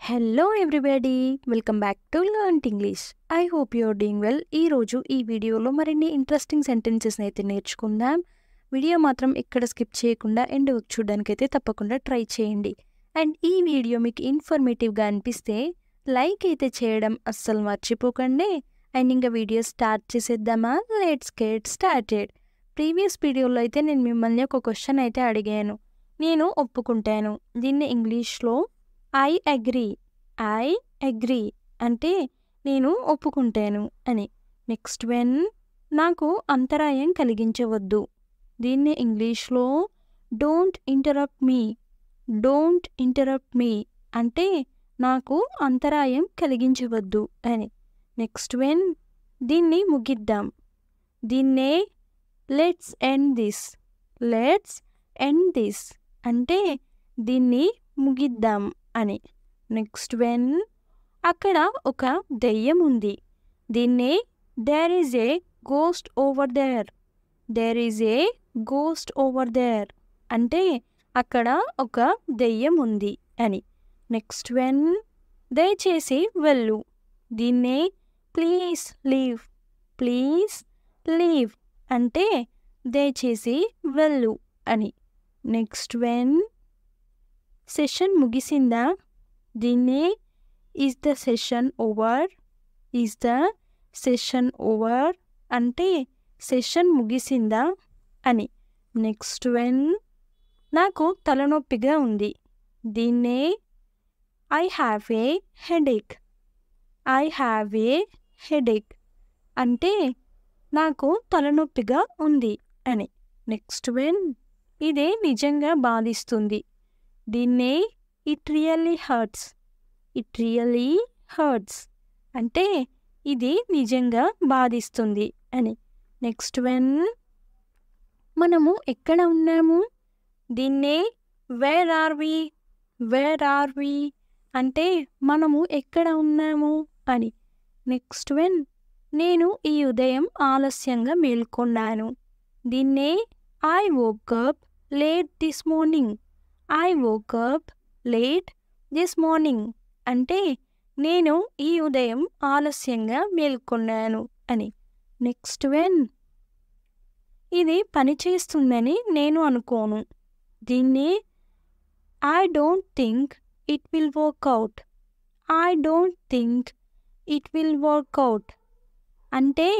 Hello everybody, welcome back to learn English. I hope you are doing well. ఈరోజు ఈ వీడియోలో మరిన్ని interesting సెంటెన్సెస్ని అయితే నేర్చుకుందాం. వీడియో మాత్రం ఎక్కడ స్కిప్ చేయకుండా ఎండ్ వరకు చూడడానికైతే తప్పకుండా ట్రై చేయండి. అండ్ ఈ వీడియో మీకు ఇన్ఫర్మేటివ్గా అనిపిస్తే లైక్ అయితే చేయడం అస్సలు మర్చిపోకండి. అండ్ ఇంకా వీడియో స్టార్ట్ చేసేద్దామా? Let's get started. ప్రీవియస్ వీడియోలో అయితే నేను మిమ్మల్ని ఒక క్వశ్చన్ అయితే అడిగాను. నేను ఒప్పుకుంటాను, దీన్ని ఇంగ్లీష్లో ఐ అగ్రీ అంటే నేను ఒప్పుకుంటాను అని. నెక్స్ట్ వెన్ నాకు అంతరాయం కలిగించవద్దు, దీన్ని ఇంగ్లీష్లో డోంట్ ఇంటరప్ట్ మీ అంటే నాకు అంతరాయం కలిగించవద్దు అని. నెక్స్ట్ వెన్ దీన్ని ముగిద్దాం, దీన్నే లెట్స్ ఎండ్ దిస్ అంటే దీన్ని ముగిద్దాం అని. నెక్స్ట్ వెన్ అక్కడ ఒక దెయ్యం ఉంది, దీన్నే there is a ghost over there అంటే అక్కడ ఒక దెయ్యం ఉంది అని. నెక్స్ట్ వెన్ దయచేసి వెళ్ళు, దీన్నే ప్లీజ్ లీవ్ అంటే దయచేసి వెళ్ళు అని. నెక్స్ట్ వెన్ సెషన్ ముగిసిందా, దీన్నే ఈజ్ ద సెషన్ ఓవర్ అంటే సెషన్ ముగిసిందా అని. నెక్స్ట్ వెన్ నాకు తలనొప్పిగా ఉంది, దీన్నే ఐ హ్యావ్ ఏ హెడేక్ అంటే నాకు తలనొప్పిగా ఉంది అని. నెక్స్ట్ వెన్ ఇదే నిజంగా బాధిస్తుంది, దీన్నే ఇట్ రియల్లీ హర్ట్స్ అంటే ఇది నిజంగా బాధిస్తుంది అని. నెక్స్ట్ వెన్ మనము ఎక్కడ ఉన్నాము, దీన్నే వేర్ ఆర్ వి అంటే మనము ఎక్కడ ఉన్నాము అని. నెక్స్ట్ వెన్ నేను ఈ ఉదయం ఆలస్యంగా మేల్కొన్నాను, దీన్నే I woke up late this morning అంటే నేను ఈ ఉదయం ఆలస్యంగా మేల్కొన్నాను అని. నెక్స్ట్ వెన్ ఇది పనిచేస్తుందని నేను అనుకోను, దీన్ని I don't think it will work out అంటే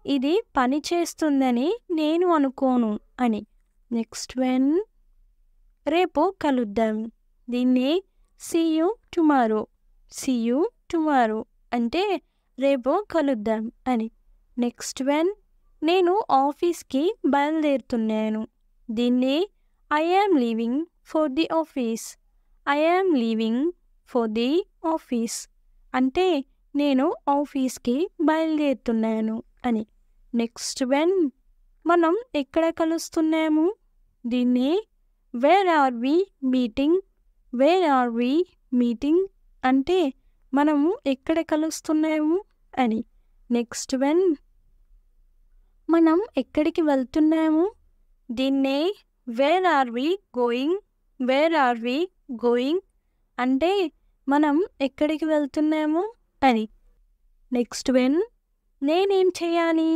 ఇది పనిచేస్తుందని నేను అనుకోను అని. నెక్స్ట్ వెన్ రేపు కలుద్దాం, దీన్ని సీ యూ టుమారో అంటే రేపు కలుద్దాం అని. నెక్స్ట్ వెన్ నేను ఆఫీస్కి బయలుదేరుతున్నాను, దీన్ని I am leaving for the office అంటే నేను ఆఫీస్కి బయలుదేరుతున్నాను అని. నెక్స్ట్ వెన్ మనం ఎక్కడ కలుస్తున్నాము, దీన్ని వేర్ ఆర్ వి మీటింగ్ అంటే మనము ఎక్కడ కలుస్తున్నాము అని. నెక్స్ట్ వెన్ మనం ఎక్కడికి వెళ్తున్నాము, దీన్నే వేర్ ఆర్ వి గోయింగ్ అంటే మనం ఎక్కడికి వెళ్తున్నాము అని. నెక్స్ట్ వెన్ నేనేం చేయాలి,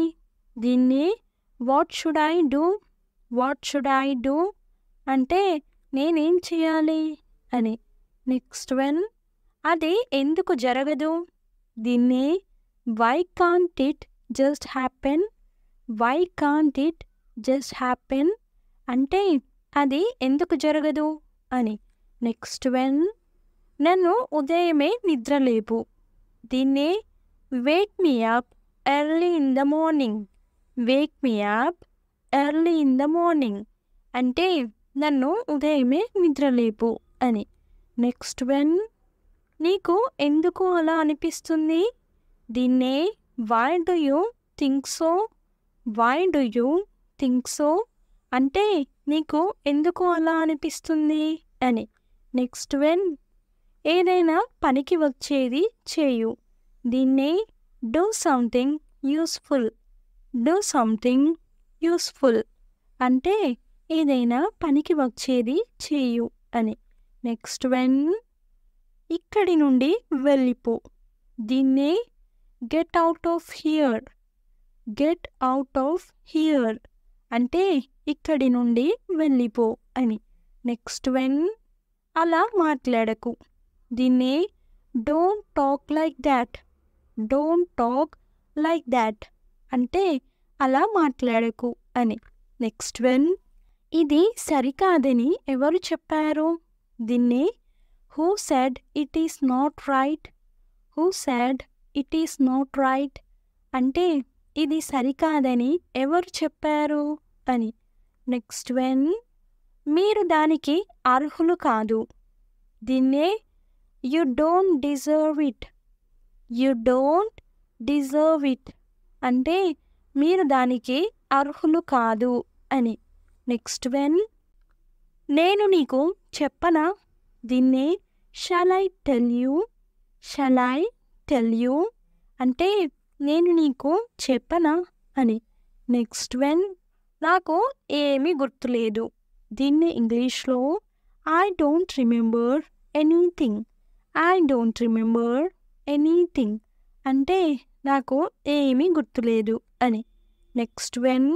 దీన్ని వాట్ షుడ్ ఐ డూ అంటే నేనేం చేయాలి అని. నెక్స్ట్ వెన్ అది ఎందుకు జరగదు, దీన్ని why can't it just happen అంటే అది ఎందుకు జరగదు అని. నెక్స్ట్ వెన్ నన్ను ఉదయమే నిద్రలేపు, దీన్ని Wake me up early in the morning అంటే నన్ను ఉదయమే నిద్రలేపు అని. నెక్స్ట్ వెన్ నీకు ఎందుకు అలా అనిపిస్తుంది, దీన్నే why do you think so అంటే నీకు ఎందుకు అలా అనిపిస్తుంది అని. నెక్స్ట్ వెన్ ఏదైనా పనికి వచ్చేది చేయు, దీన్నే డూ సంథింగ్ యూస్ఫుల్ అంటే ఏదైనా పనికి వచ్చేది చేయు అని. నెక్స్ట్ వెన్ ఇక్కడి నుండి వెళ్ళిపో. దీన్నే get out of here. Get out of here అంటే ఇక్కడి నుండి వెళ్ళిపో అని. నెక్స్ట్ వన్, అలా మాట్లాడకు. దీన్నే don't talk like that. Don't talk like that అంటే అలా మాట్లాడకు అని. నెక్స్ట్ వన్, ఇది సరికాదని ఎవరు చెప్పారు? దీన్నే who said it is not right. Who said it is not right అంటే ఇది సరికాదని ఎవరు చెప్పారు అని. నెక్స్ట్ వన్, మీరు దానికి అర్హులు కాదు. దీన్నే you don't deserve it. You don't deserve it అంటే మీరు దానికి అర్హులు కాదు అని. నెక్స్ట్ వన్, నేను నీకు చెప్పనా. దీన్నే shall I tell you. Shall I tell you అంటే నేను నీకు చెప్పనా అని. నెక్స్ట్ వన్, నాకు ఏమీ గుర్తులేదు. దీన్ని ఇంగ్లీష్లో I don't remember anything. I don't remember anything అంటే నాకు ఏమీ గుర్తులేదు అని. నెక్స్ట్ వన్,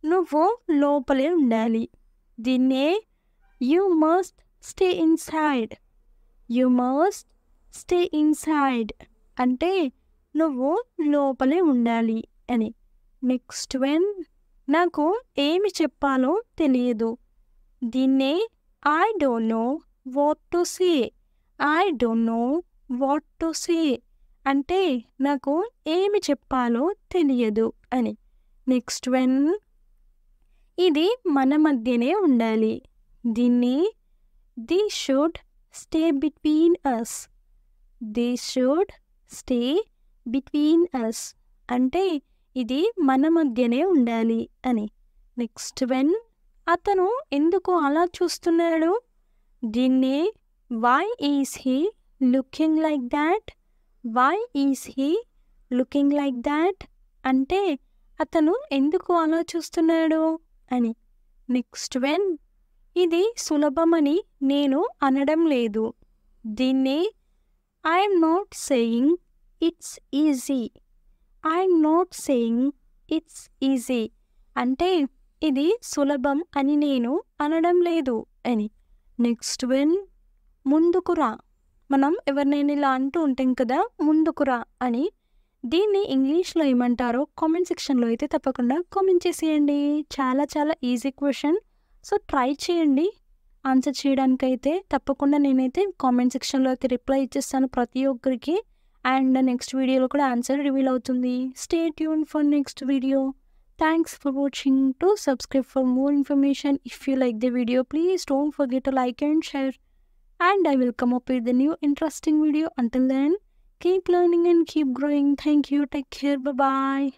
నువ్వు లోపలే ఉండాలి. దీన్నే you must stay inside. You must stay inside అంటే నువ్వు లోపలే ఉండాలి అని. నెక్స్ట్ వన్, నాకు ఏమి చెప్పాలో తెలియదు. దీన్నే I don't know what to say. I don't know what to say అంటే నాకు ఏమి చెప్పాలో తెలియదు అని. నెక్స్ట్ వన్, ఇది మన మధ్యనే ఉండాలి. దీన్ని this should stay between us. This should stay between us అంటే ఇది మన మధ్యనే ఉండాలి అని. నెక్స్ట్ వన్, అతను ఎందుకు అలా చూస్తున్నాడు? దీన్నే why is he looking like that. Why is he looking like that అంటే అతను ఎందుకు అలా చూస్తున్నాడు అని. నెక్స్ట్ వన్, ఇది సులభమని నేను అనడం లేదు. దీన్నే I'm not saying it's easy. I'm not saying it's easy అంటే ఇది సులభం అని నేను అనడం లేదు అని. నెక్స్ట్ వన్, ముందుకు రా. మనం ఎవరినైనా ఇలా అంటూ ఉంటాం కదా, ముందుకు రా అని. దీన్ని ఇంగ్లీష్లో ఏమంటారో కామెంట్ సెక్షన్లో అయితే తప్పకుండా కామెంట్ చేసేయండి. చాలా చాలా ఈజీ క్వశ్చన్. సో ట్రై చేయండి ఆన్సర్ చేయడానికైతే. తప్పకుండా నేనైతే కామెంట్ సెక్షన్లో అయితే రిప్లై ఇచ్చేస్తాను ప్రతి ఒక్కరికి. అండ్ నెక్స్ట్ వీడియోలో కూడా ఆన్సర్ రివీల్ అవుతుంది. Stay tune for next video. Thanks for watching. Do subscribe for more information. If you like the video, please don't forget to like and share. And I will come up with a new interesting video. Until then, keep learning and keep growing. Thank you. Take care. Bye-bye.